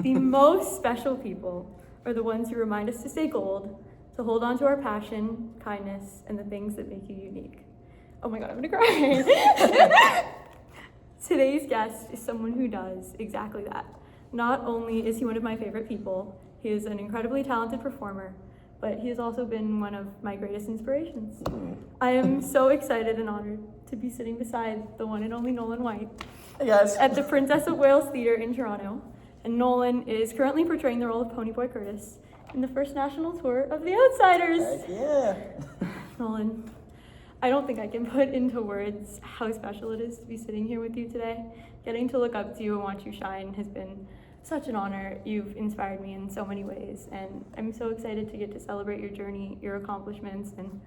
The most special people are the ones who remind us to stay gold, to hold on to our passion, kindness, and the things that make you unique. Oh my God, I'm gonna cry. Today's guest is someone who does exactly that. Not only is he one of my favorite people, he is an incredibly talented performer, but he has also been one of my greatest inspirations. I am so excited and honored to be sitting beside the one and only Nolan White. Hey guys. At the Princess of Wales Theatre in Toronto. And Nolan is currently portraying the role of Ponyboy Curtis in the first national tour of The Outsiders. Heck yeah. Nolan, I don't think I can put into words how special it is to be sitting here with you today. Getting to look up to you and watch you shine has been such an honor. You've inspired me in so many ways, and I'm so excited to get to celebrate your journey, your accomplishments, and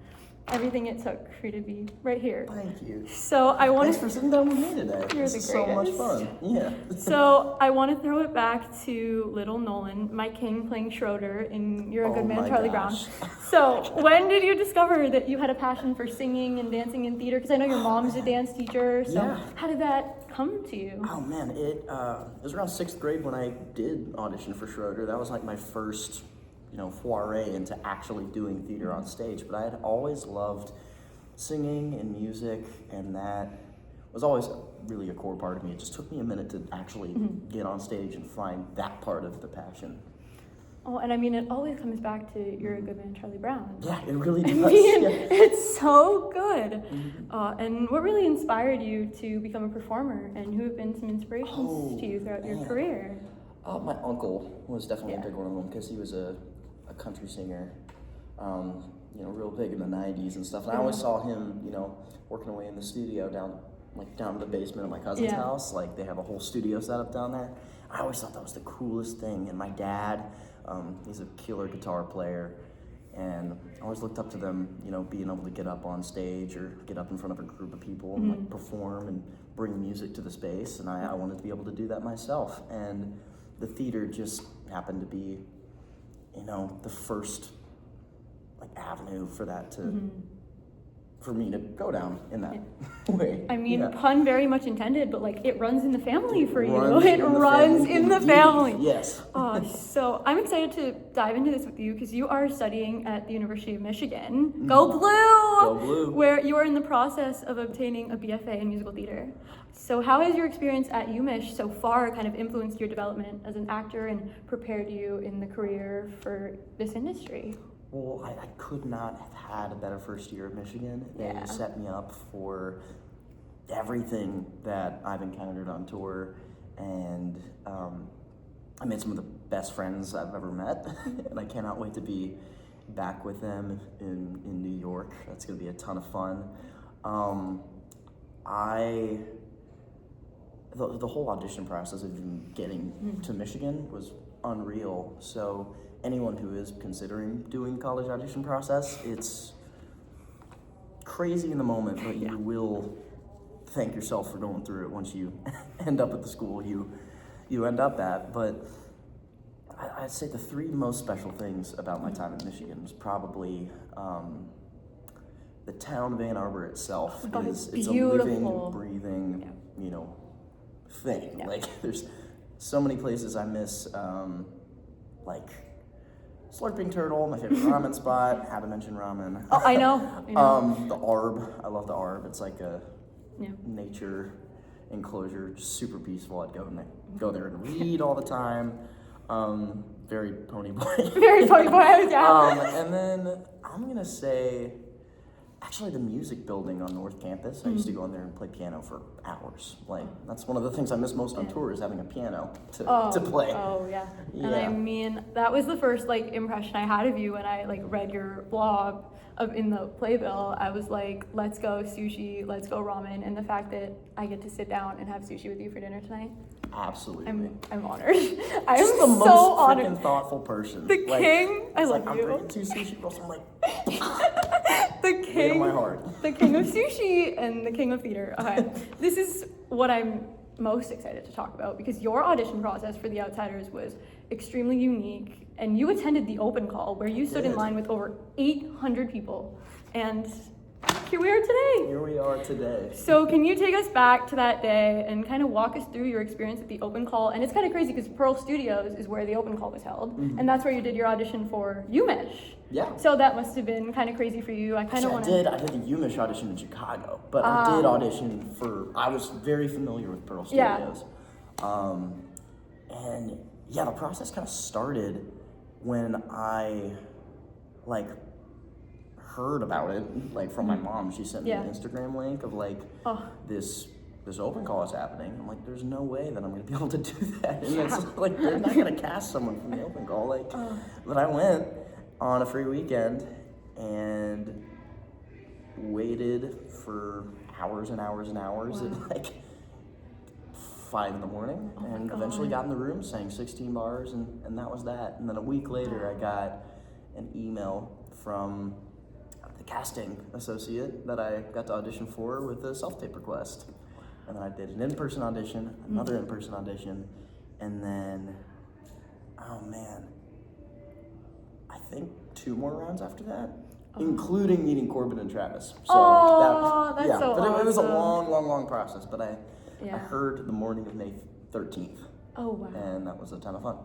everything it took for you to be right here. Thank you. So I want Thanks for sitting down with me today. You're this the is so much greatest. fun. Yeah. So I want to throw it back to little Nolan, my king playing Schroeder in You're a Good Man, Charlie gosh. Brown. So when did you discover that you had a passion for singing and dancing in theater? Because I know your mom's a dance teacher. So Yeah. how did that come to you? Oh man, it was around 6th grade when I did audition for Schroeder. That was like my first, foray into actually doing theater on stage. But I had always loved singing and music, and that was always really a core part of me. It just took me a minute to actually get on stage and find that part of the passion. Oh, and I mean, it always comes back to You're a Good Man, Charlie Brown. Yeah, it really I does. mean, Yeah. it's so good. And what really inspired you to become a performer, and who have been some inspirations to you throughout your career? My uncle was definitely Yeah. a big one of them because he was a country singer, real big in the 90s and stuff. And I always saw him, working away in the studio down in the basement of my cousin's house. Like, they have a whole studio set up down there. I always thought that was the coolest thing. And my dad, he's a killer guitar player. And I always looked up to them, being able to get up on stage or get up in front of a group of people and perform and bring music to the space. And I wanted to be able to do that myself. And the theater just happened to be, the first avenue for that to, for me to go down in that way. I mean, Yeah. pun very much intended, but it runs in the family for you. Runs It runs in the indeed. family. Yes. So I'm excited to dive into this with you because you are studying at the University of Michigan. Go Blue! Go Blue. Where you are in the process of obtaining a BFA in musical theater. So how has your experience at UMich so far kind of influenced your development as an actor and prepared you in the career for this industry? Well, I could not have had a better first year at Michigan. They set me up for everything that I've encountered on tour, and I made some of the best friends I've ever met, and I cannot wait to be back with them in New York. That's going to be a ton of fun. The whole audition process of even getting to Michigan was unreal. So anyone who is considering doing college audition process, it's crazy in the moment, but you will thank yourself for going through it once you end up at the school you end up at. But I'd say the 3 most special things about my time in Michigan was probably the town of Ann Arbor itself. It's a living, breathing, thing. Yeah. There's so many places I miss, Slurping Turtle, my favorite ramen spot. Had to mention ramen. Oh, I know. The Arb. I love the Arb. It's like a nature enclosure, just super peaceful. I'd go there and read all the time. Very Ponyboy. Very Ponyboy, yeah. And then I'm gonna say, actually, the music building on North Campus. I used to go in there and play piano for hours. That's one of the things I miss most on tour is having a piano to play. Oh, yeah. And I mean, that was the first impression I had of you when I read your blog in the playbill. I was like, let's go sushi, let's go ramen, and the fact that I get to sit down and have sushi with you for dinner tonight. Absolutely. I'm honored. I am Just the most so honored. freaking thoughtful person. The king. I love I'm you. bringing 2 sushi rolls. I'm like, the king. in my heart. The king of sushi and the king of theater. Okay. This is what I'm most excited to talk about because your audition process for The Outsiders was extremely unique, and you attended the open call where you stood in line with over 800 people, and here we are today. Here we are today. So can you take us back to that day and kind of walk us through your experience at the open call? And it's kind of crazy because Pearl Studios is where the open call was held, and that's where you did your audition for UMich. Yeah. So that must have been kind of crazy for you. I kind of want to. I did the UMich audition in Chicago, but I did audition for. I was very familiar with Pearl Studios, and yeah, the process kind of started when I heard about it from my mom. She sent me an Instagram link of this open call is happening. I'm like, there's no way that I'm gonna be able to do that. And it's they're not gonna cast someone from the open call. But I went on a free weekend and waited for hours and hours and hours at 5 a.m. and eventually got in the room, sang 16 bars, and that was that. And then a week later, I got an email from the casting associate that I got to audition for with a self-tape request. And then I did an in-person audition, another in-person audition, and then, oh man, I think 2 more rounds after that, including meeting Corbin and Travis. So that's so awesome. It was a long process, but I heard the morning of May 13th. Oh, wow. And that was a ton of fun.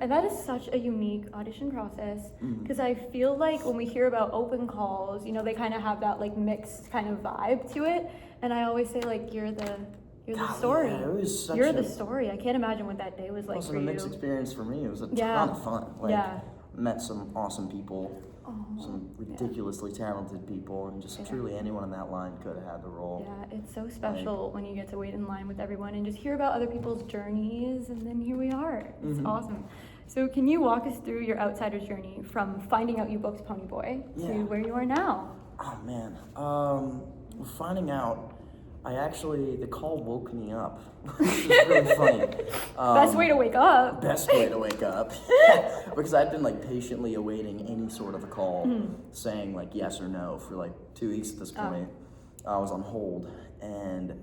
That is such a unique audition process, because I feel like when we hear about open calls, they kind of have that mixed kind of vibe to it. And I always say you're the story. Yeah, it was such the story. I can't imagine what that day was like for you. It was a mixed experience for me. It was a ton of fun. Met some awesome people. Some ridiculously talented people, and just truly anyone in that line could have had the role. Yeah, it's so special when you get to wait in line with everyone and just hear about other people's journeys, and then here we are. It's awesome. So can you walk us through your outsider's journey from finding out you booked Ponyboy to where you are now? Oh man, finding out, the call woke me up, which is really funny. Best way to wake up. Best way to wake up. Because I'd been patiently awaiting any sort of a call saying yes or no for 2 weeks at this point. I was on hold, and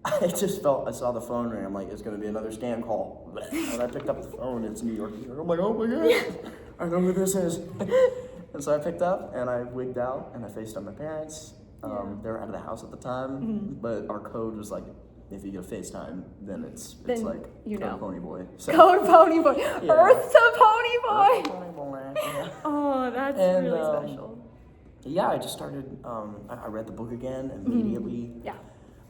I just I saw the phone ring. I'm like, it's going to be another scam call. And I picked up the phone, it's New York. I'm like, oh my God, I know who this is. And so I picked up, and I wigged out, and I FaceTimed my parents. They were out of the house at the time, but our code was if you get a FaceTime, then it's code Ponyboy. So, code Ponyboy. Earth to Ponyboy. Ponyboy. Yeah. Oh, that's really special. Yeah, I just started. I read the book again immediately.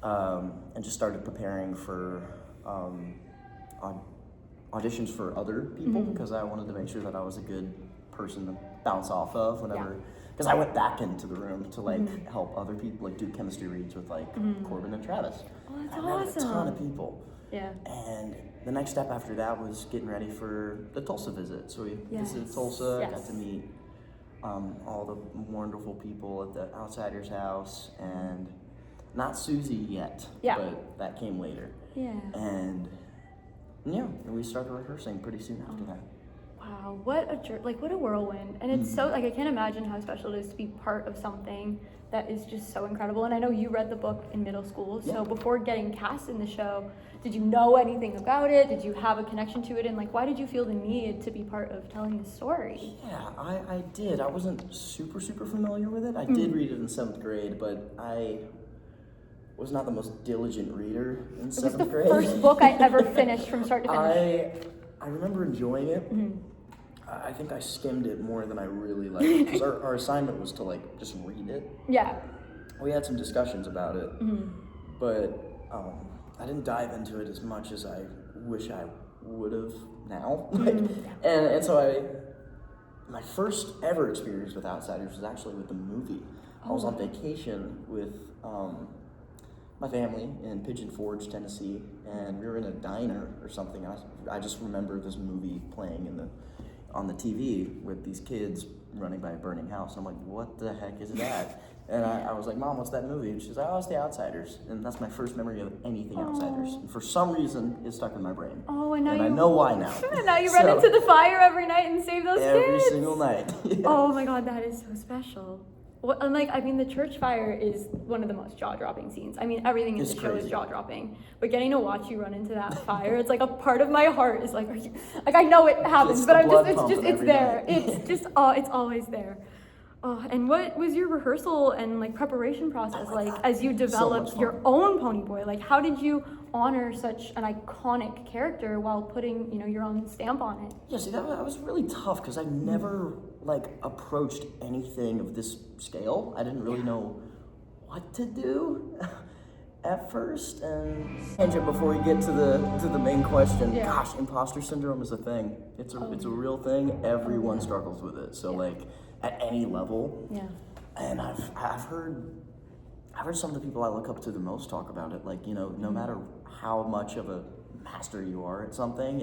And just started preparing for auditions for other people because I wanted to make sure that I was a good person to bounce off of whenever. Because I went back into the room to help other people do chemistry reads with Corbin and Travis. Oh, that's I awesome. met a ton of people. Yeah. And the next step after that was getting ready for the Tulsa visit. So we visited Tulsa, got to meet all the wonderful people at the Outsider's house, and not Susie yet, but that came later. Yeah. And we started rehearsing pretty soon after that. Wow, what a whirlwind. And it's so, I can't imagine how special it is to be part of something that is just so incredible. And I know you read the book in middle school, so before getting cast in the show, did you know anything about it? Did you have a connection to it? And why did you feel the need to be part of telling the story? Yeah, I did. I wasn't super familiar with it. I did read it in 7th grade, but I was not the most diligent reader in 7th grade. It was the first book I ever finished from start to finish. I remember enjoying it. I think I skimmed it more than I really liked it, because our assignment was to just read it. Yeah. We had some discussions about it, but I didn't dive into it as much as I wish I would have now. And so my first ever experience with Outsiders was actually with the movie. I was on vacation with my family in Pigeon Forge, Tennessee, and we were in a diner or something. I just remember this movie playing on the TV with these kids running by a burning house. I'm like, what the heck is that? And I was like, Mom, what's that movie? And she's like, oh, it's The Outsiders. And that's my first memory of anything Outsiders. And for some reason, it's stuck in my brain. Oh, and I know why now. And now you run into the fire every night and save those kids. Every single night. Oh my God, that is so special. Well, the church fire is one of the most jaw-dropping scenes. Everything in the show is jaw-dropping. But getting to watch you run into that fire, it's a part of my heart is I know it happens, but it's there. It's just, it's always there. And what was your rehearsal and like preparation process like as you So developed much your fun. own Ponyboy? Like, how did you honor such an iconic character while putting, your own stamp on it? Yeah, see, that was really tough because I never like approached anything of this scale. I didn't really know what to do at first. And tangent before we get to the main question. Yeah. Gosh, imposter syndrome is a thing. It's a real thing. Everyone struggles with it. So like at any level. Yeah. And I've heard some of the people I look up to the most talk about it. Like, no matter how much of a master you are at something,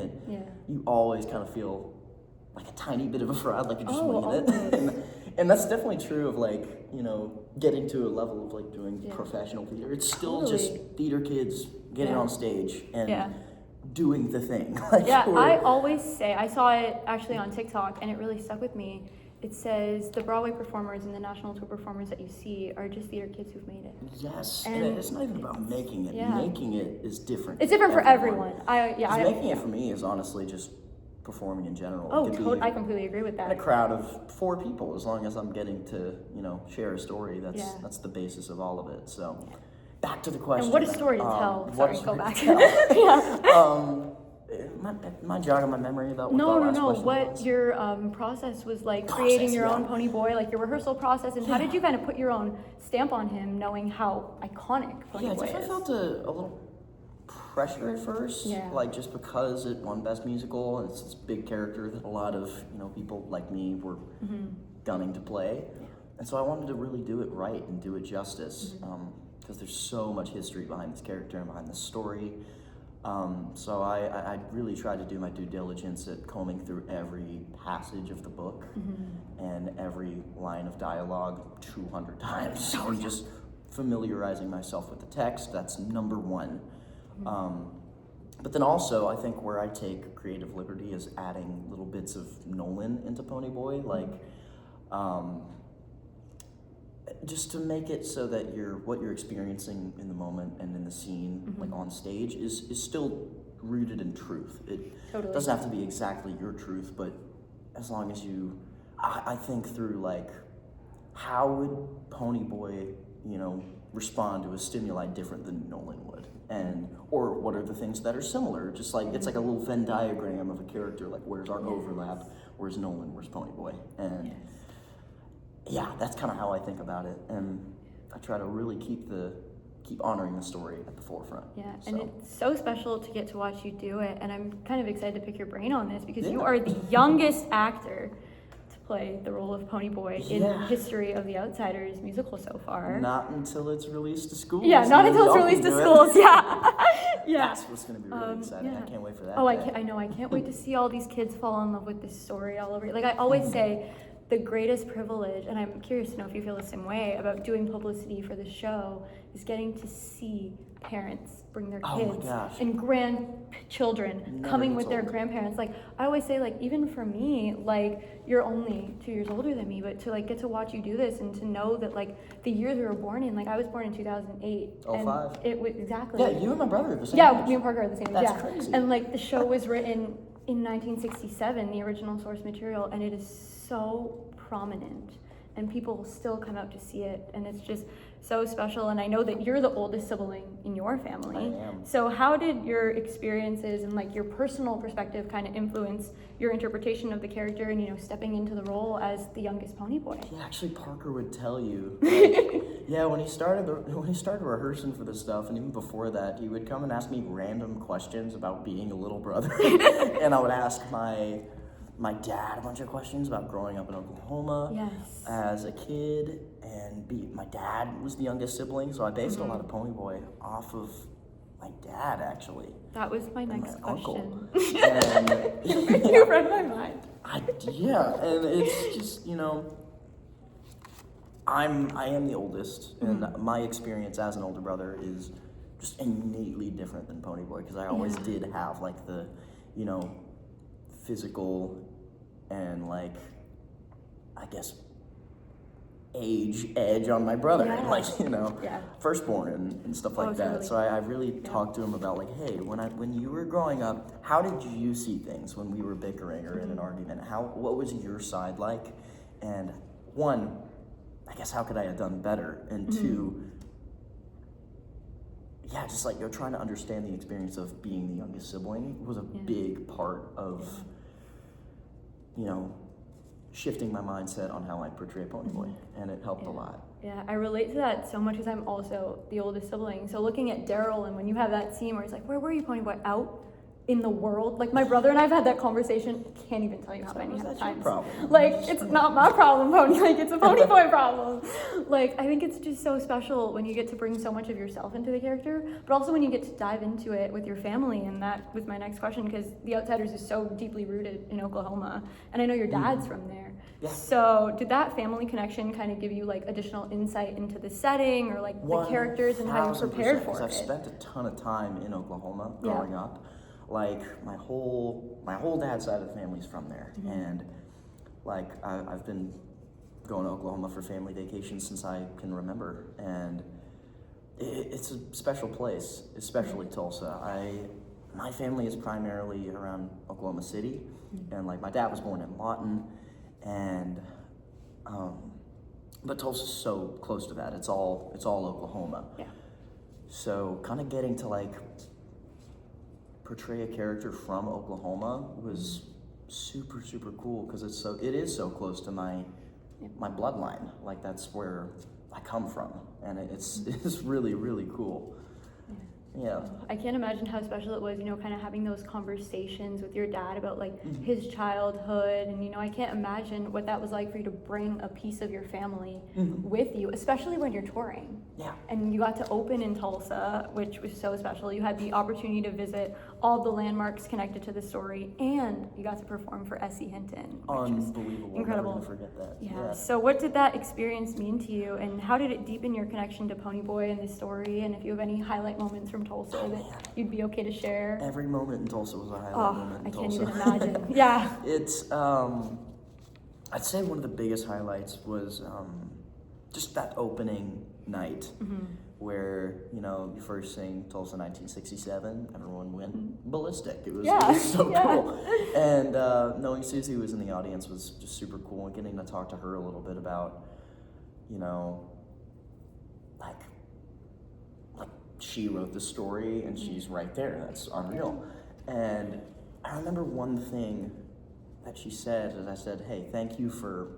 you always kind of feel like a tiny bit of a fraud, like you're just winging it. And that's definitely true of like, getting to a level of like doing professional theater. It's still just theater kids getting on stage and doing the thing. Like, I always say, I saw it actually on TikTok and it really stuck with me. It says the Broadway performers and the national tour performers that you see are just theater kids who've made it. Yes, and it's not even about making it. Yeah. Making it is different. It's different for everyone. Making it for me is honestly just performing in general. I completely agree with that. In a crowd of 4 people, as long as I'm getting to, share a story, that's the basis of all of it. So, back to the question. And what a story to tell. Sorry, go back. Am I jogging my memory about what the last question what was? your process was like creating your own Ponyboy, like your rehearsal process, and how did you kind of put your own stamp on him, knowing how iconic Ponyboy is? I definitely felt a little pressure at first, like just because it won Best Musical, and it's this big character that a lot of people like me were gunning to play, and so I wanted to really do it right and do it justice, because there's so much history behind this character and behind this story. So I really tried to do my due diligence at combing through every passage of the book and every line of dialogue 200 times and just familiarizing myself with the text. That's number one. But then also, I think where I take creative liberty is adding little bits of Nolan into Ponyboy, like just to make it so that what you're experiencing in the moment and in the scene, like on stage, is still rooted in truth. It doesn't have to be exactly your truth, but as long as I think through like, how would Ponyboy, respond to a stimuli different than Nolan would, or what are the things that are similar? Just like it's like a little Venn diagram of a character. Like, where's our overlap? Where's Nolan? Where's Ponyboy? And yeah, that's kind of how I think about it, and I try to really keep honoring the story at the forefront. Yeah, and it's so special to get to watch you do it, and I'm kind of excited to pick your brain on this because you are the youngest actor to play the role of Ponyboy in the history of The Outsiders musical so far. Not until it's released to schools. Yeah, not until it's released to schools. Yeah. That's what's going to be really exciting. I can't wait for that. Oh, I know. I can't wait to see all these kids fall in love with this story all over. Like I always say, the greatest privilege, and I'm curious to know if you feel the same way about doing publicity for the show, is getting to see parents bring their kids and grandchildren coming with their grandparents. Like I always say, like even for me, like you're only 2 years older than me, but to like get to watch you do this and to know that like the years we were born in, like I was born in 2008. Oh, 05. It was exactly. Yeah, you and my brother are the same age. Me and Parker are the same age. That's crazy. And like the show was written in 1967, the original source material, and it is so prominent and people still come out to see it, and it's just so special. And I know that you're the oldest sibling in your family. I am. So how did your experiences and like your personal perspective kind of influence your interpretation of the character and stepping into the role as the youngest Ponyboy? Yeah, actually Parker would tell you, like, when he started rehearsing for this stuff, and even before that, he would come and ask me random questions about being a little brother. And I would ask my dad a bunch of questions about growing up in Oklahoma as a kid, and my dad was the youngest sibling, so I based a lot of Ponyboy off of my dad, actually. That was my next uncle. question. And, you read my mind. and it's just, I am the oldest, and my experience as an older brother is just innately different than Ponyboy, because I always did have like the, physical and like, I guess, age edge on my brother, like, firstborn and stuff like that. So I really talked to him about like, hey, when you were growing up, how did you see things when we were bickering or in an argument? What was your side like? And one, I guess how could I have done better? And two, yeah, just like trying to understand the experience of being the youngest sibling was a big part of, shifting my mindset on how I portray Ponyboy, and it helped a lot. Yeah, I relate to that so much because I'm also the oldest sibling. So looking at Daryl, and when you have that scene where it's like, where were you, Ponyboy? Out in the world? Like, my brother and I've had that conversation. Can't even tell you how many times. Like, it's not my problem, Pony. Like, it's a Ponyboy problem. Like, I think it's just so special when you get to bring so much of yourself into the character, but also when you get to dive into it with your family. And that was my next question, because The Outsiders is so deeply rooted in Oklahoma, and I know your dad's from there. Yeah. So did that family connection kind of give you like additional insight into the setting, or like the characters and how you prepared for it? I've spent a ton of time in Oklahoma growing up. Like my whole dad's side of the family's from there, and like I've been going to Oklahoma for family vacations since I can remember, and it's a special place, especially Tulsa. My family is primarily around Oklahoma City, and like my dad was born in Lawton, and but Tulsa's so close to that. It's all Oklahoma. Yeah. So kind of getting to like portray a character from Oklahoma was super, super cool, because it is so close to my bloodline. Like, that's where I come from, and it's really, really cool. Yeah. I can't imagine how special it was, kind of having those conversations with your dad about like his childhood, and I can't imagine what that was like for you to bring a piece of your family with you, especially when you're touring. Yeah. And you got to open in Tulsa, which was so special. You had the opportunity to visit all the landmarks connected to the story, and you got to perform for S.E. Hinton, which was incredible. Never gonna forget that. Yeah. So what did that experience mean to you, and how did it deepen your connection to Ponyboy and the story? And if you have any highlight moments from Tulsa that you'd be okay to share? Every moment in Tulsa was a highlight moment in Tulsa. I can't even imagine. Yeah. It's I'd say one of the biggest highlights was just that opening night where you first sing Tulsa 1967. Everyone went ballistic. It was so cool. And knowing Susie was in the audience was just super cool, and getting to talk to her a little bit about like she wrote the story and she's right there. That's unreal. And I remember one thing that she said, as I said, hey, thank you for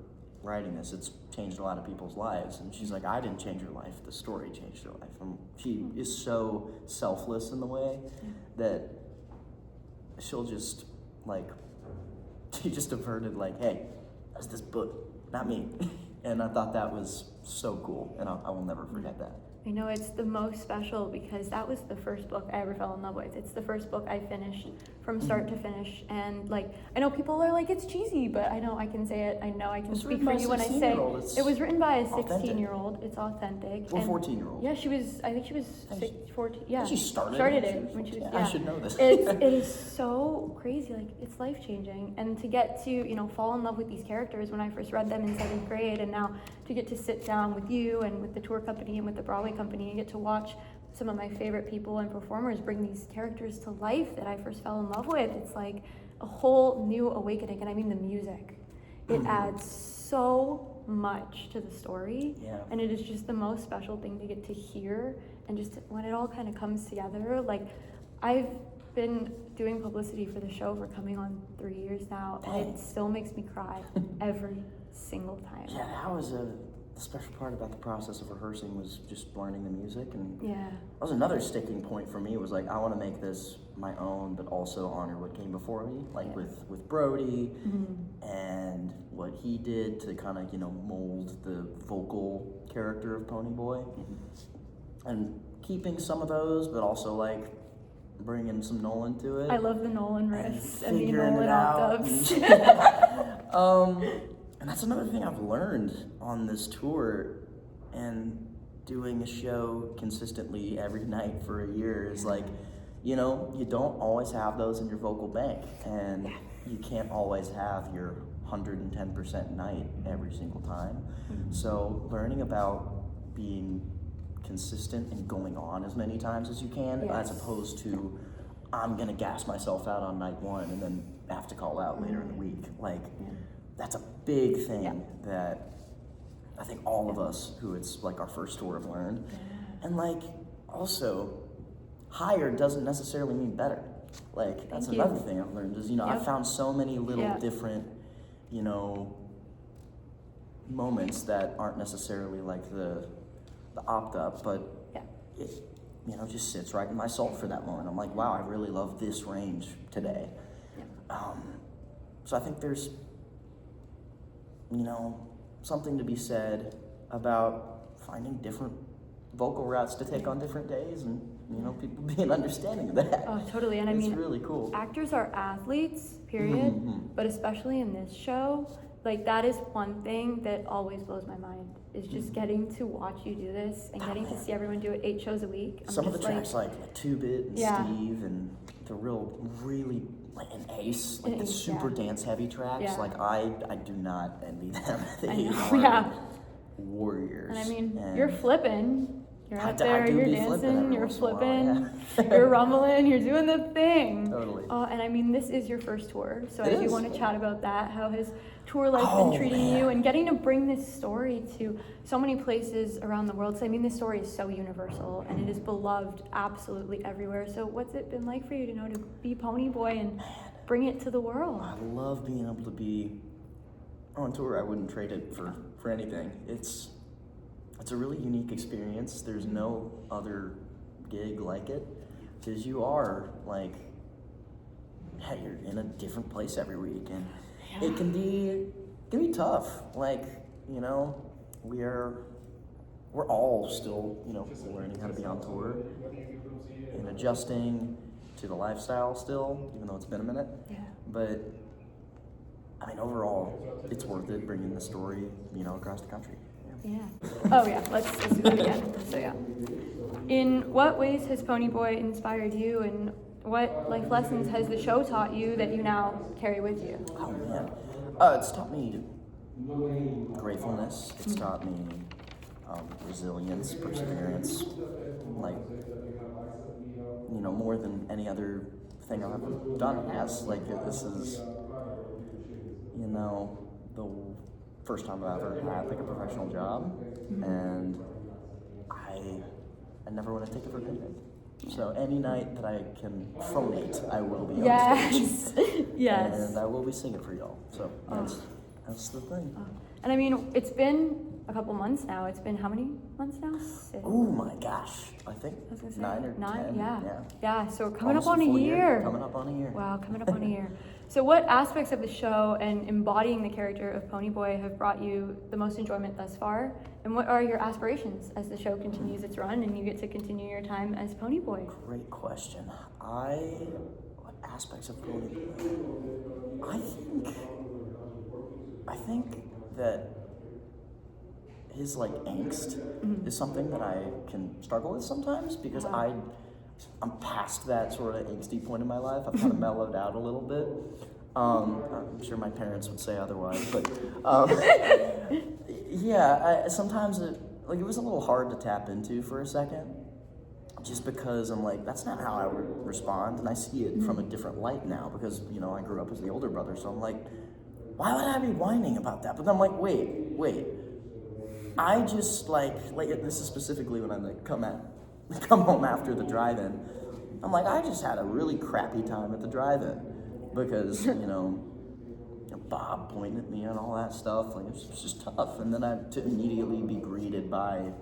writing this. It's changed a lot of people's lives. And she's like, I didn't change your life. The story changed your life. And she is so selfless in the way that she'll just she just averted hey, that's this book, not me. And I thought that was so cool, and I will never forget that. I know it's the most special because that was the first book I ever fell in love with. It's the first book I finished from start to finish. And I know people are like, it's cheesy, but I know I can say it. I know I can speak for you when I say it was written by a 16-year-old. It's authentic. Or 14-year-old. Yeah, I think she was 14. Yeah. She started it when she was, I should know this. It is so crazy. It's life-changing. And to get to, fall in love with these characters when I first read them in 7th grade, and now to get to sit down with you and with the tour company and with the Broadway company and get to watch some of my favorite people and performers bring these characters to life that I first fell in love with. It's like a whole new awakening, and I mean the music. It adds so much to the story, and it is just the most special thing to get to hear, and just when it all kind of comes together. I've been doing publicity for the show for coming on 3 years now, and it still makes me cry every single time. Yeah, that was the special part about the process of rehearsing, was just learning the music, and that was another sticking point for me. It was I want to make this my own, but also honor what came before me, with Brody and what he did to kind of mold the vocal character of Ponyboy, and keeping some of those, but also bringing some Nolan to it. I love the Nolan riffs and the Nolan octaves. And that's another thing I've learned on this tour, and doing a show consistently every night for a year is you don't always have those in your vocal bank, and you can't always have your 110% night every single time. So learning about being consistent and going on as many times as you can, as opposed to I'm gonna gas myself out on night one and then have to call out later in the week. That's a big thing that I think all of us who it's like our first tour have learned. And like, also, higher doesn't necessarily mean better. Like, that's another thing I've learned is, I've found so many little different, moments that aren't necessarily like the opt-up, but it, just sits right in my soul for that moment. I'm like, wow, I really love this range today. So I think there's, something to be said about finding different vocal routes to take on different days, and people being understanding of that. Oh, totally. And it's really cool. Actors are athletes, period. But especially in this show, like that is one thing that always blows my mind is just getting to watch you do this and getting to see everyone do it 8 shows a week. Some of the tracks like Two Bit and Steve and the really like an Ace, like the super dance heavy tracks. Like I do not envy them. They are warriors. And you're flipping. You're out there, you're dancing, you're flipping, you're rumbling, you're doing the thing. Totally. And this is your first tour, so I do want to chat about that. How has tour life been treating you, and getting to bring this story to so many places around the world? So this story is so universal, and it is beloved absolutely everywhere. So what's it been like for you to be Ponyboy and bring it to the world? I love being able to be on tour. I wouldn't trade it for anything. It's a really unique experience. There's no other gig like it, because you are like, you're in a different place every week, and it can be tough. Like, we're all still, learning how to be on tour and adjusting to the lifestyle still, even though it's been a minute. But overall, it's worth it bringing the story, across the country. Let's do that again. So in what ways has Ponyboy inspired you, and what life lessons has the show taught you that you now carry with you? Oh man, it's taught me gratefulness. It's taught me resilience, perseverance. Like, more than any other thing I've ever done. Yes, like this is, the first time I've ever had like a professional job, and I never want to take it for granted. So any night that I can phonate, I will be on stage. And I will be singing for y'all. So that's the thing. And it's been a couple months now. It's been how many months now? 6. Oh my gosh, I think 9 or 10. Yeah. So we're coming up on a year. Coming up on a year. Wow, coming up on a year. So what aspects of the show and embodying the character of Ponyboy have brought you the most enjoyment thus far? And what are your aspirations as the show continues its run and you get to continue your time as Ponyboy? Great question. What aspects of Ponyboy? I think that his like angst is something that I can struggle with sometimes, because I'm past that sort of angsty point in my life. I've kind of mellowed out a little bit. I'm sure my parents would say otherwise, but sometimes it was a little hard to tap into for a second, just because I'm like, that's not how I would respond, and I see it from a different light now, because I grew up as the older brother, so I'm like, why would I be whining about that? But then I'm like, wait. I just like this is specifically when I come home after the drive-in. I'm like, I just had a really crappy time at the drive-in, because Bob pointed at me and all that stuff. Like, it was just tough. And then to immediately be greeted by,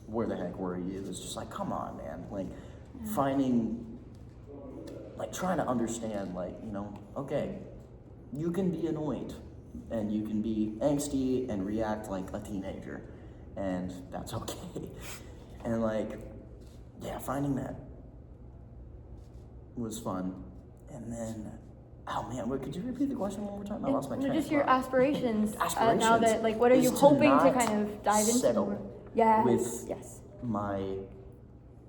where the heck were you? It was just like, come on, man. Like, trying to understand, okay, you can be annoyed and you can be angsty and react like a teenager, and that's okay. And finding that was fun. And then, oh man, could you repeat the question one more time? I lost my train of thought. Just your aspirations. Now that, what are you hoping to kind of dive into more? With my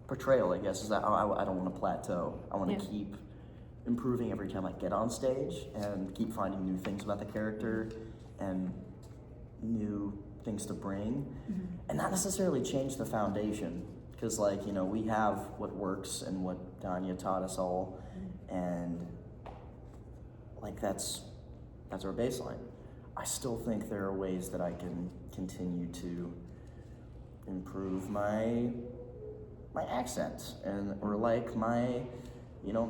portrayal, I guess, is that I don't want to plateau. I want to keep improving every time I get on stage, and keep finding new things about the character and new things to bring, and not necessarily change the foundation, because we have what works and what Danya taught us all, and that's our baseline. I still think there are ways that I can continue to improve my accent or like my,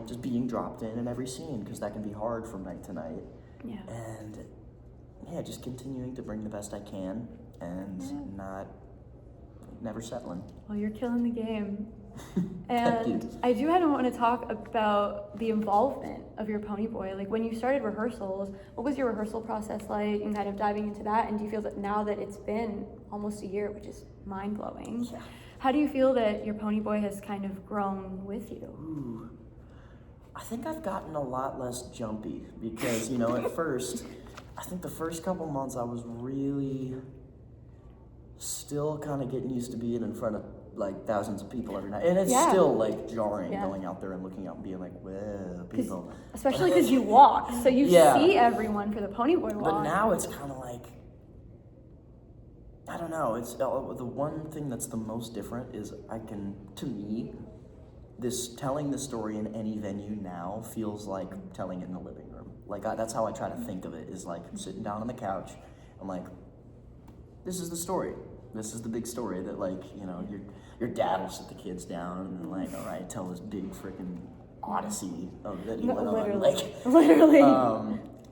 just being dropped in every scene, because that can be hard from night to night. Yeah. And yeah, just continuing to bring the best I can and never settling. Well, you're killing the game. Thank And you. I do kind of want to talk about the involvement of your Ponyboy. Like, when you started rehearsals, what was your rehearsal process like, and kind of diving into that? And do you feel that now that it's been almost a year, which is mind-blowing, Yeah. how do you feel that your Ponyboy has kind of grown with you? Ooh. I think I've gotten a lot less jumpy because, at first, I think the first couple months I was really still kind of getting used to being in front of like thousands of people every night. And it's still like jarring going out there and looking out and being like, whoa, people. Especially because you walk, so you see everyone for the Ponyboy walk. But now it's kind of like, I don't know, it's the one thing that's the most different is to me, telling the story in any venue now feels like telling it in the living room. Like that's how I try to think of it, is like sitting down on the couch. I'm like, this is the story. This is the big story that your dad will sit the kids down and like, all right, tell this big freaking odyssey that he went on. Like, literally.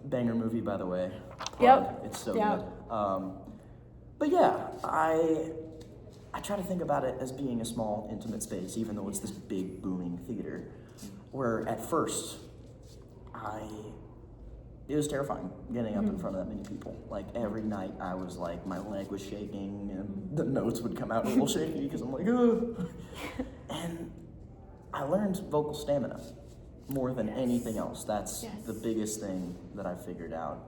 Banger movie, by the way. Yep. It's so good. But yeah, I try to think about it as being a small, intimate space, even though it's this big, booming theater, where at first, it was terrifying getting up in front of that many people. Like, every night I was like, my leg was shaking, and the notes would come out a little shaky, because I'm like, ugh. And I learned vocal stamina more than anything else. That's the biggest thing that I figured out.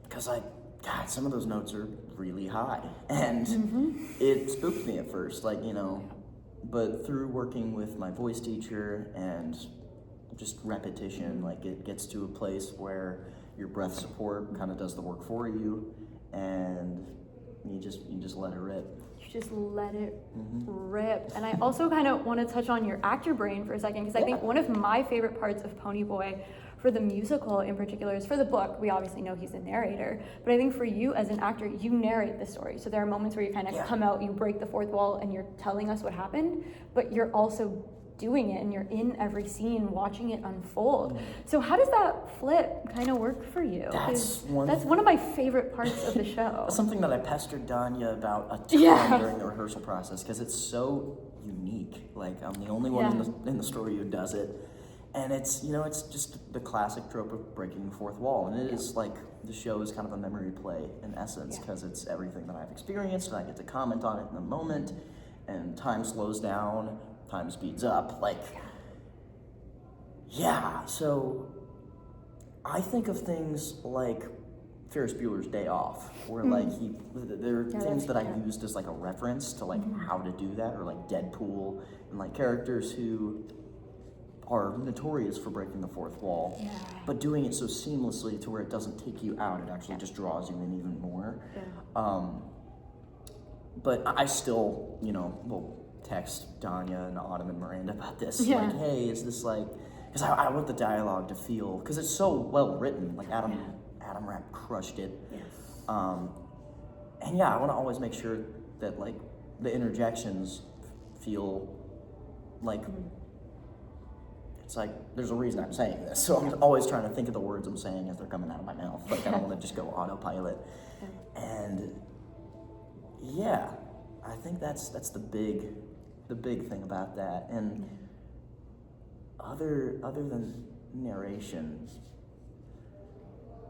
Because God, some of those notes are really high, and it spooked me at first, but through working with my voice teacher and just repetition, like it gets to a place where your breath support kind of does the work for you, and you just let it rip. You just let it rip. And I also kind of want to touch on your actor brain for a second, because I think one of my favorite parts of Ponyboy, for the musical in particular, is for the book. We obviously know he's the narrator, but I think for you as an actor, you narrate the story. So there are moments where you kind of come out, you break the fourth wall, and you're telling us what happened, but you're also doing it, and you're in every scene watching it unfold. So how does that flip kind of work for you? That's one of my favorite parts of the show. That's something that I pestered Danya about a ton during the rehearsal process, because it's so unique. Like, I'm the only one in the story who does it. And it's, it's just the classic trope of breaking the fourth wall. And it is like, the show is kind of a memory play in essence, because it's everything that I've experienced, and I get to comment on it in the moment, and time slows down, time speeds up. So I think of things like Ferris Bueller's Day Off, where there are things that I used as like a reference to like how to do that, or like Deadpool, and like characters who are notorious for breaking the fourth wall, but doing it so seamlessly to where it doesn't take you out, it actually just draws you in even more. But I still, will text Danya and Autumn and Miranda about this. Like, hey, is this like, because I want the dialogue to feel, because it's so well written. Like Adam Rapp crushed it. And I want to always make sure that like the interjections feel like, it's like, there's a reason I'm saying this. So I'm always trying to think of the words I'm saying as they're coming out of my mouth. Like, I don't want to just go autopilot. And I think that's the big thing about that. And other than narration,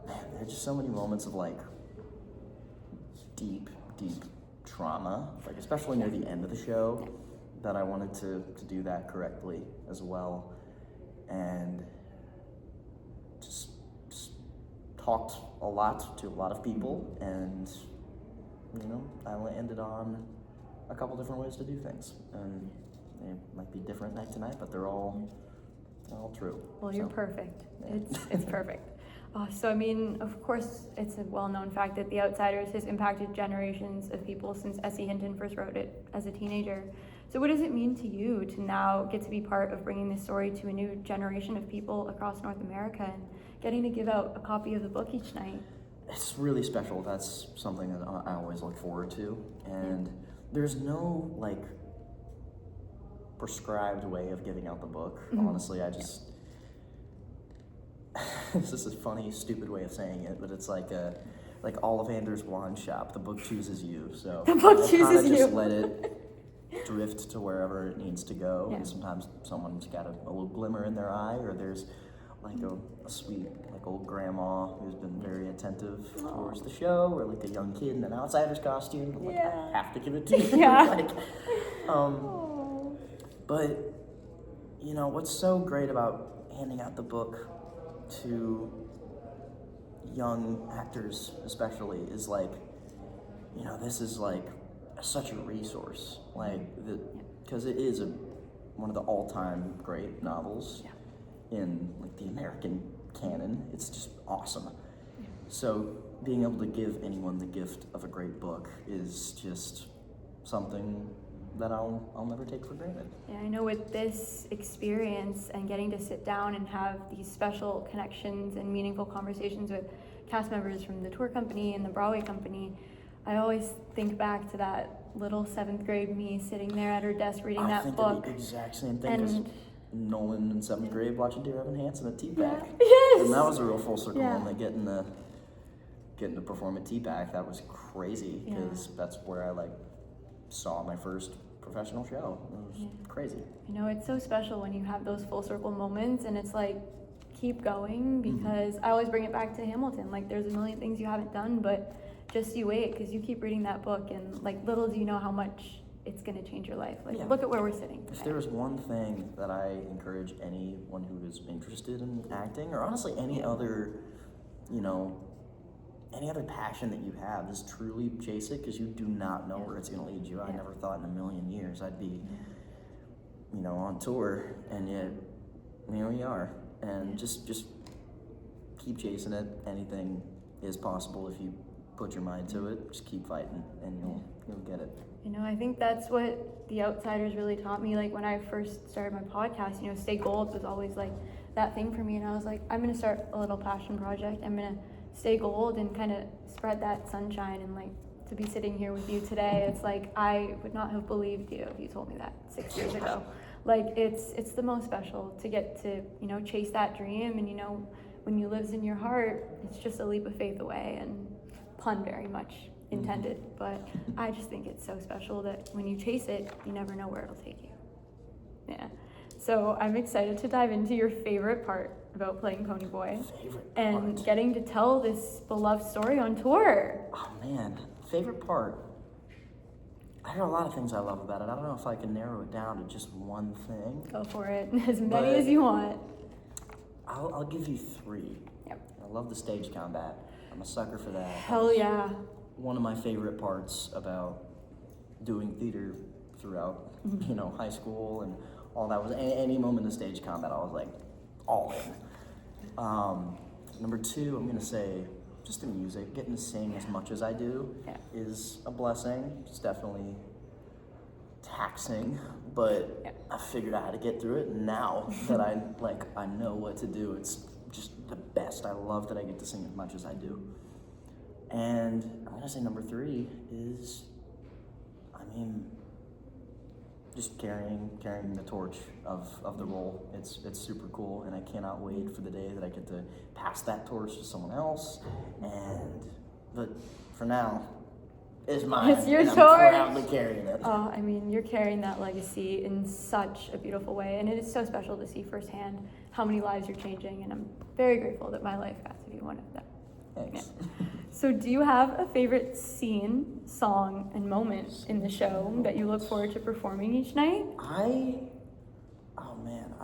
man, there are just so many moments of like deep trauma, like especially near the end of the show, that I wanted to do that correctly as well. And just talked a lot to a lot of people, and I landed on a couple different ways to do things, and they might be different night to night, but they're all true. Well, you're perfect. It's perfect. So I mean, of course, it's a well-known fact that The Outsiders has impacted generations of people since S.E. Hinton first wrote it as a teenager. So what does it mean to you to now get to be part of bringing this story to a new generation of people across North America and getting to give out a copy of the book each night? It's really special. That's something that I always look forward to. And there's no like prescribed way of giving out the book. Honestly, I just this is a funny, stupid way of saying it, but it's like Ollivander's wand shop. The book chooses you. So the book chooses kinda you. Just let it drift to wherever it needs to go. Yeah. And sometimes someone's got a little glimmer in their eye, or there's like a sweet like old grandma who's been very attentive towards the show, or like a young kid in an outsider's costume. I'm like, I have to give it to you. Yeah. Like, but you know what's so great about handing out the book to young actors especially is like, you know, this is like such a resource, like because it is one of the all-time great novels in like the American canon. It's just awesome. So being able to give anyone the gift of a great book is just something that I'll never take for granted. Yeah, I know with this experience and getting to sit down and have these special connections and meaningful conversations with cast members from the tour company and the Broadway company, I always think back to that little 7th grade me sitting there at her desk reading that book. I think the exact same thing as Nolan in 7th grade watching Dear Evan Hansen at T-Pack. Yes! And that was a real full circle moment, getting to perform at T-Pack. That was crazy because that's where I like saw my first professional show. It was crazy. You know, it's so special when you have those full circle moments, and it's like, keep going, because I always bring it back to Hamilton. Like, there's a million things you haven't done, but just you wait, because you keep reading that book, and like, little do you know how much it's going to change your life. Like, look at where we're sitting today. If there was one thing that I encourage anyone who is interested in acting, or honestly any other, you know, any other passion that you have, is truly chase it, because you do not know where it's going to lead you. I never thought in a million years I'd be, you know, on tour, and yet here we are. And just keep chasing it. Anything is possible if you put your mind to it. Just keep fighting, and you'll get it. You know, I think that's what The Outsiders really taught me. Like, when I first started my podcast, you know, Stay Gold was always like that thing for me, and I was like, I'm going to start a little passion project. I'm going to stay gold and kind of spread that sunshine. And like, to be sitting here with you today, it's like, I would not have believed you if you told me that 6 years ago. Like, it's the most special to get to, you know, chase that dream. And, you know, when you lives in your heart, it's just a leap of faith away, and pun very much intended. But I just think it's so special that when you chase it, you never know where it'll take you. Yeah. So I'm excited to dive into your favorite part about playing Ponyboy and getting to tell this beloved story on tour. Oh man, favorite part. I hear a lot of things I love about it. I don't know if I can narrow it down to just one thing. Go for it, as many as you want. I'll give you 3. Yep. I love the stage combat. I'm a sucker for that. Hell yeah. One of my favorite parts about doing theater throughout, you know, high school and all that was any moment of stage combat, I was like all in. Number 2, I'm gonna say just the music. Getting to sing as much as I do is a blessing. It's definitely taxing, but I figured out how to get through it. And now that I know what to do, it's just the best. I love that I get to sing as much as I do. And I'm gonna say number 3 is, just carrying the torch of the role. It's super cool, and I cannot wait for the day that I get to pass that torch to someone else. But for now, it's mine. It's your and torch. I'm proudly carrying it. Oh, I mean, you're carrying that legacy in such a beautiful way, and it is so special to see firsthand how many lives you're changing, and I'm very grateful that my life got to be one of them. Thanks. Yeah. So do you have a favorite scene, song, and moment in the show that you look forward to performing each night? I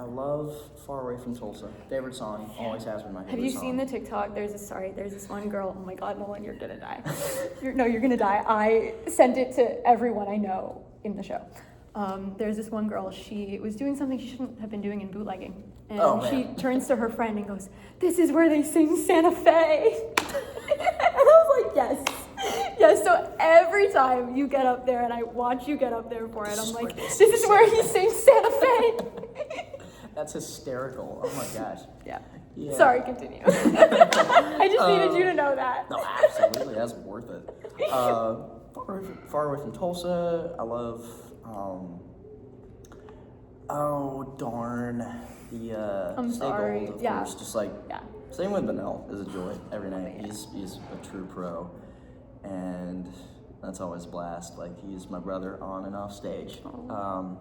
love Far Away from Tulsa. Favorite song, always has been my favorite song. Have you seen the TikTok? There's this one girl, oh my God, Nolan, you're gonna die. You're gonna die. I sent it to everyone I know in the show. There's this one girl, she was doing something she shouldn't have been doing in bootlegging. And she turns to her friend and goes, "This is where they sing Santa Fe." And I was like, yes, Yeah, so every time you get up there and I watch you get up there for it, I'm like, this is where he sings Santa Fe. That's hysterical. Oh my gosh. Yeah. Yeah. Sorry, continue. I just needed you to know that. No, absolutely, that's worth it. Far away from Tulsa, I love. Oh darn, I'm Stay sorry. Gold, of Yeah. course. Just like Yeah. same with Manel is a joy every night. Yeah. He's a true pro, and that's always a blast. Like he's my brother on and off stage. And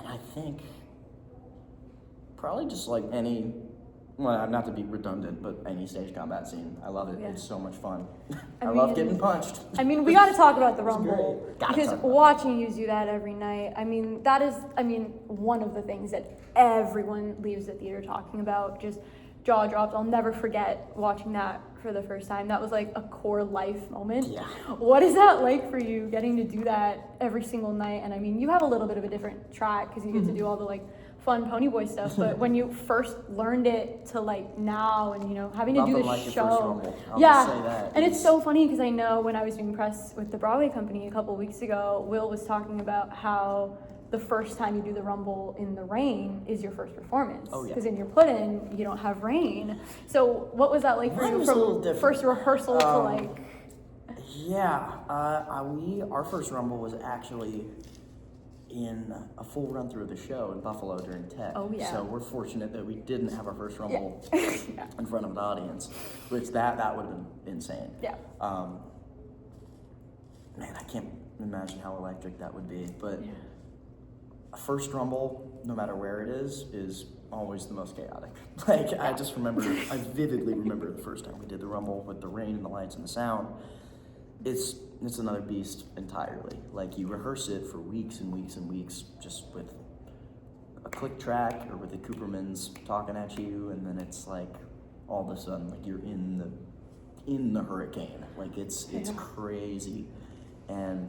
I think probably just like any, well, not to be redundant, but any stage combat scene. I love it. Yeah. It's so much fun. I I love mean- getting punched. I mean, we got to talk about the It's Rumble great. Gotta because talk about it. watching you do that every night, I mean, that is, one of the things that everyone leaves the theater talking about, just jaw drops. I'll never forget watching that for the first time. That was like a core life moment. Yeah. What is that like for you getting to do that every single night? And I mean, you have a little bit of a different track because you get to do all the like fun Ponyboy stuff, but when you first learned it to like now and having to do Nothing the like your show. first Rumble. I'll Yeah, just say that. and it's so funny because I know when I was doing press with the Broadway company a couple weeks ago, Will was talking about how the first time you do the Rumble in the rain is your first performance. Oh, yeah. Because in your put-in, you don't have rain. So what was that like for Mine you was a little from different. first rehearsal to like... Yeah, our first Rumble was actually in a full run through of the show in Buffalo during Tech. Oh, yeah. So we're fortunate that we didn't have our first Rumble Yeah. in front of an audience, which that would have been insane. Yeah. Man, I can't imagine how electric that would be. But Yeah. a first Rumble, no matter where it is always the most chaotic. Like I just remember, I vividly remember the first time we did the Rumble with the rain and the lights and the sound. It's another beast entirely. Like you rehearse it for weeks and weeks and weeks just with a click track or with the Coopermans talking at you, and then it's like all of a sudden like you're in the hurricane. Like it's crazy. And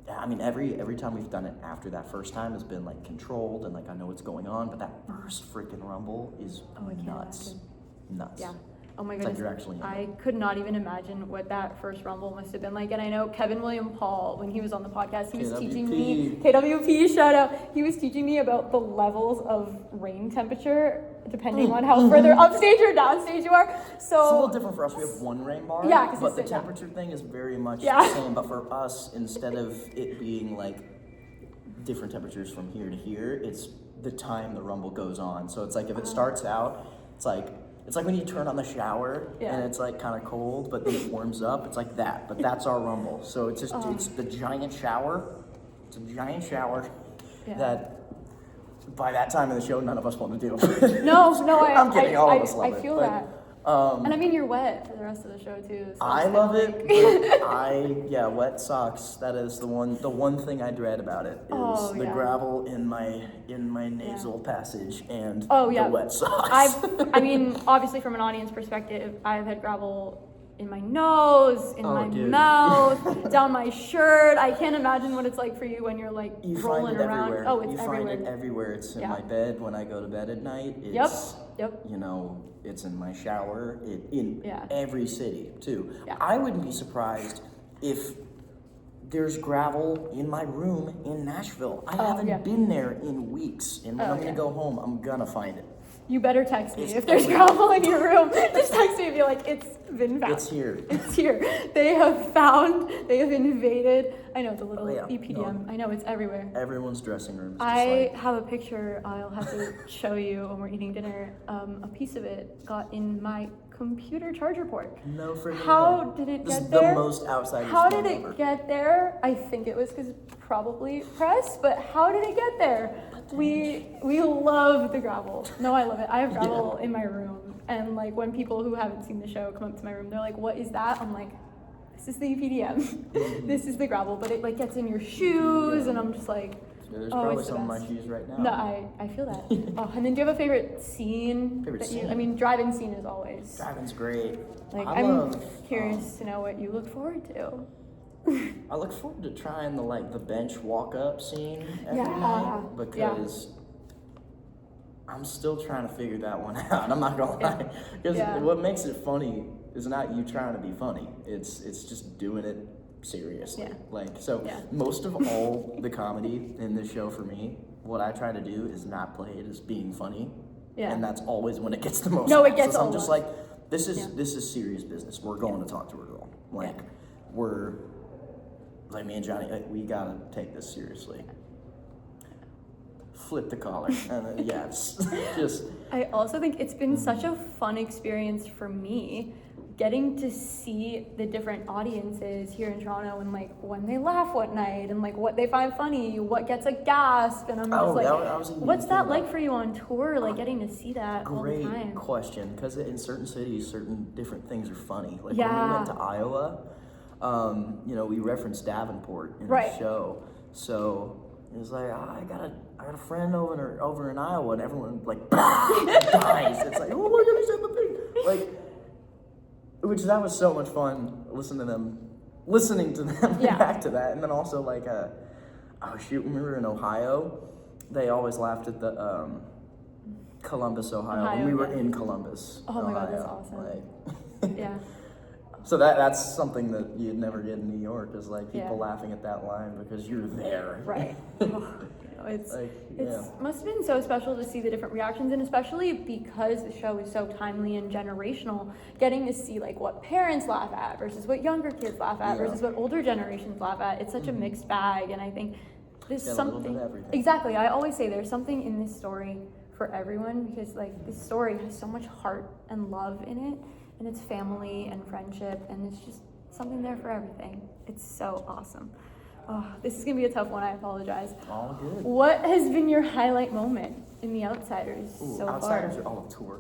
I mean every time we've done it after that first time has been like controlled and like I know what's going on, but that first freaking Rumble is nuts. Nuts. Yeah. Oh my It's like goodness. you're actually in I could not even imagine what that first Rumble must have been like. And I know Kevin William Paul, when he was on the podcast, he was teaching me, KWP, shout out, he was teaching me about the levels of rain temperature depending on how further upstage or downstage you are. So it's a little different for us. We have one rain bar, Yeah, 'cause but the it's- temperature thing is very much Yeah. the same. But for us, instead of it being like different temperatures from here to here, it's the time the Rumble goes on. So it's like if it starts out, it's like when you turn on the shower and it's like kind of cold, but then it warms up. It's like that, but that's our Rumble. So it's just it's the giant shower. It's a giant shower that by that time in the show, none of us want to deal with. No, I'm kidding. All of us love I it. feel but, that. And I mean, you're wet for the rest of the show too. So I it's love kinda it. But wet socks. That is the one thing I dread about it is the gravel in my nasal passage and the wet socks. I mean, obviously from an audience perspective, I've had gravel in my nose, in my mouth, down my shirt. I can't imagine what it's like for you when you're like you rolling find it around. everywhere. Oh, it's you everywhere. find it everywhere. It's in my bed when I go to bed at night. It's, Yep. You know, it's in my shower. In Yeah. every city too. Yeah. I wouldn't be surprised if there's gravel in my room in Nashville. I haven't been there in weeks, and when I'm gonna go home, I'm gonna find it. You better text me if there's gravel in your room. Just text me and be like, it's been found. It's here. It's here. They have invaded. I know it's a little EPDM. No. I know it's everywhere. Everyone's dressing room is just I have a picture I'll have to show you when we're eating dinner. A piece of it got in my computer charger port. no freaking How way. did it This get is there? the most outside. How did it get there? I think it was because probably press, but how did it get there? We love the gravel. No, I love it. I have gravel in my room, and like when people who haven't seen the show come up to my room, they're like, "What is that?" I'm like, "This is the EPDM. This is the gravel," but it like gets in your shoes, and I'm just like, There's oh, probably it's the some of my best. shoes right now. No, I feel that. Oh, and then do you have a favorite scene? I mean, drive-in scene is always. Driving's great. Like I'm curious to know what you look forward to. I look forward to trying the bench walk up scene every night because I'm still trying to figure that one out. I'm not gonna lie, because what makes it funny is not you trying to be funny. It's just doing it seriously. Yeah. Like, so Yeah. most of all the comedy in this show for me, what I try to do is not play it as being funny. Yeah. And that's always when it gets the most. No, it gets so all I'm just laughs. like, this is serious business. We're going to talk to a girl. Like, we're, like me and Johnny, like, we gotta take this seriously. Flip the collar. And it's just. I also think it's been such a fun experience for me getting to see the different audiences here in Toronto and like when they laugh what night and like what they find funny, what gets a gasp, and I'm just like, that was a what's huge that thing. like for you on tour? Like getting to see that all the time. Great question, because in certain cities, certain different things are funny. Like when Yeah. we went to Iowa, you know, we referenced Davenport in Right. the show, so it was like, I got a friend over in Iowa, and everyone like dies. It's like, oh my god, he said the thing. Like, which that was so much fun listening to them Yeah. react to that, and then also like, oh shoot, when we were in Ohio, they always laughed at the Columbus, Ohio. When we were in Columbus. Oh my god, Ohio. that's awesome. Like, Yeah. so that's something that you'd never get in New York, is like people Yeah. laughing at that line because you're there. Right. It's Like, must have been so special to see the different reactions, and especially because the show is so timely and generational, getting to see like what parents laugh at versus what younger kids laugh at Yeah. versus what older generations laugh at. It's such a mixed bag, and I think there's Got a little something bit of everything. exactly. I always say there's something in this story for everyone, because like this story has so much heart and love in it, and it's family and friendship, and it's just something there for everything. It's so awesome. Oh, this is gonna be a tough one. I apologize. All good. What has been your highlight moment in The Outsiders so Outsiders far? are all tour.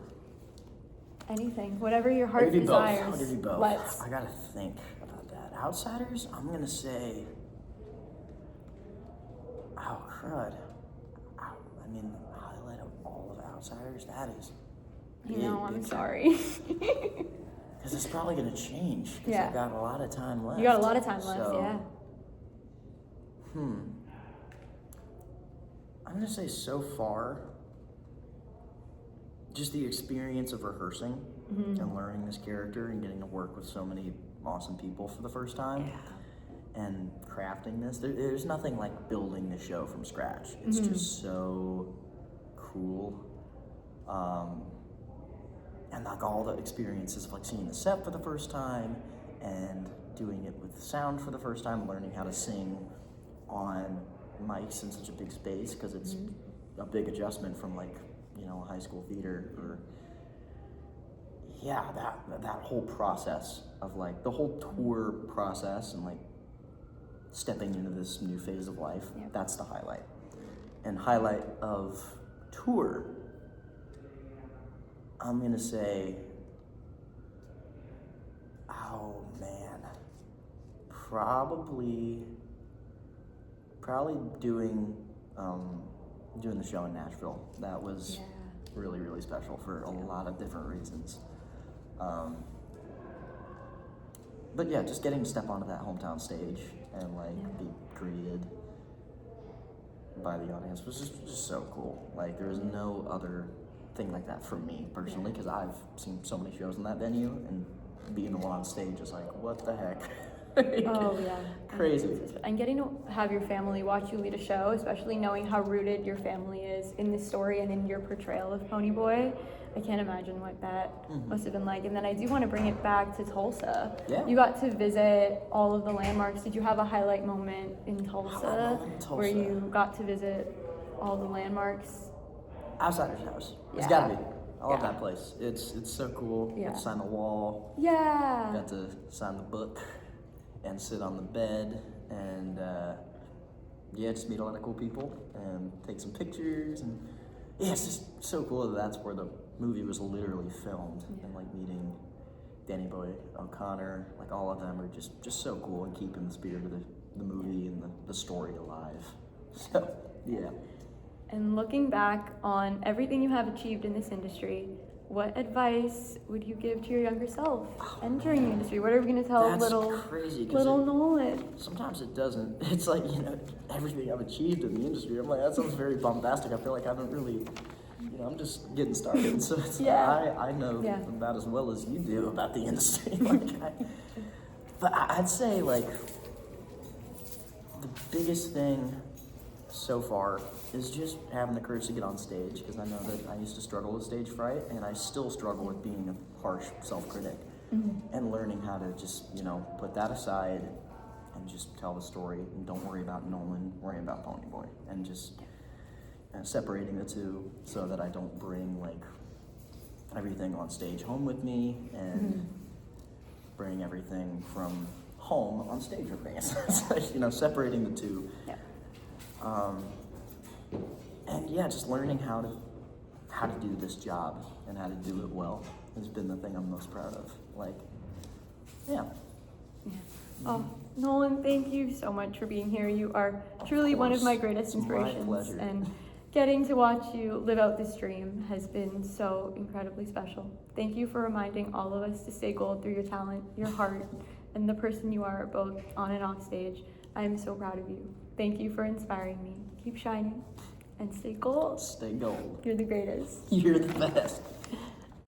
Anything, whatever your I'll heart give you desires. both. I'll give you both. Let's. I gotta think about that. Outsiders, I'm gonna say. Oh crud. I mean, highlight of all of Outsiders. That is. You know, I'm big. sorry. Because it's probably gonna change. Because Yeah. I've got a lot of time left. You got a lot of time left, So, yeah. I'm gonna say so far, just the experience of rehearsing and learning this character and getting to work with so many awesome people for the first time and crafting this. There's nothing like building the show from scratch. It's just so cool. And like all the experiences of like seeing the set for the first time and doing it with sound for the first time, learning how to sing on mics in such a big space, because it's a big adjustment from like, you know, high school theater, or that whole process of like the whole tour process and like stepping into this new phase of life. That's the highlight. And highlight of tour, I'm gonna say, oh man, probably doing the show in Nashville. That was really, really special for a lot of different reasons. But yeah, just getting to step onto that hometown stage and like be greeted by the audience was just so cool. Like there was no other thing like that for me personally, because I've seen so many shows in that venue, and being the one on stage is like, what the heck? Oh yeah. Crazy. And getting to have your family watch you lead a show, especially knowing how rooted your family is in this story and in your portrayal of Ponyboy, I can't imagine what that must have been like. And then I do want to bring it back to Tulsa. Yeah. You got to visit all of the landmarks. Did you have a highlight moment in Tulsa, where you got to visit all the landmarks? Outsiders House. It's Yeah. gotta be. I love that place. It's so cool. Yeah. Got to sign the wall. Yeah. Got to sign the book and sit on the bed and just meet a lot of cool people and take some pictures, and it's just so cool that that's where the movie was literally filmed. And like meeting Danny Boy O'Connor, like all of them are just so cool and keeping the spirit of the movie and the story alive. So yeah. And looking back on everything you have achieved in this industry, what advice would you give to your younger self entering the industry? What are we going to tell That's little crazy, 'cause little Nolan? Sometimes it doesn't. It's like, you know, everything I've achieved in the industry. I'm like, that sounds very bombastic. I feel like I haven't really you know, I'm just getting started, so it's, Yeah. I know Yeah. about as well as you do about the industry. Like, but I'd say like the biggest thing so far is just having the courage to get on stage, because I know that I used to struggle with stage fright, and I still struggle with being a harsh self-critic, and learning how to just, you know, put that aside and just tell the story, and don't worry about Nolan, worry about Ponyboy, and just separating the two so that I don't bring like everything on stage home with me, and bring everything from home on stage with me. It's like, you know, separating the two. Yeah. And yeah, just learning how to do this job and how to do it well has been the thing I'm most proud of. Like, yeah. Oh, Nolan, thank you so much for being here. You are truly one of my greatest inspirations. My pleasure. And getting to watch you live out this dream has been so incredibly special. Thank you for reminding all of us to stay gold through your talent, your heart, and the person you are both on and off stage. I am so proud of you. Thank you for inspiring me. Keep shining and stay gold. Stay gold. You're the greatest. You're the best.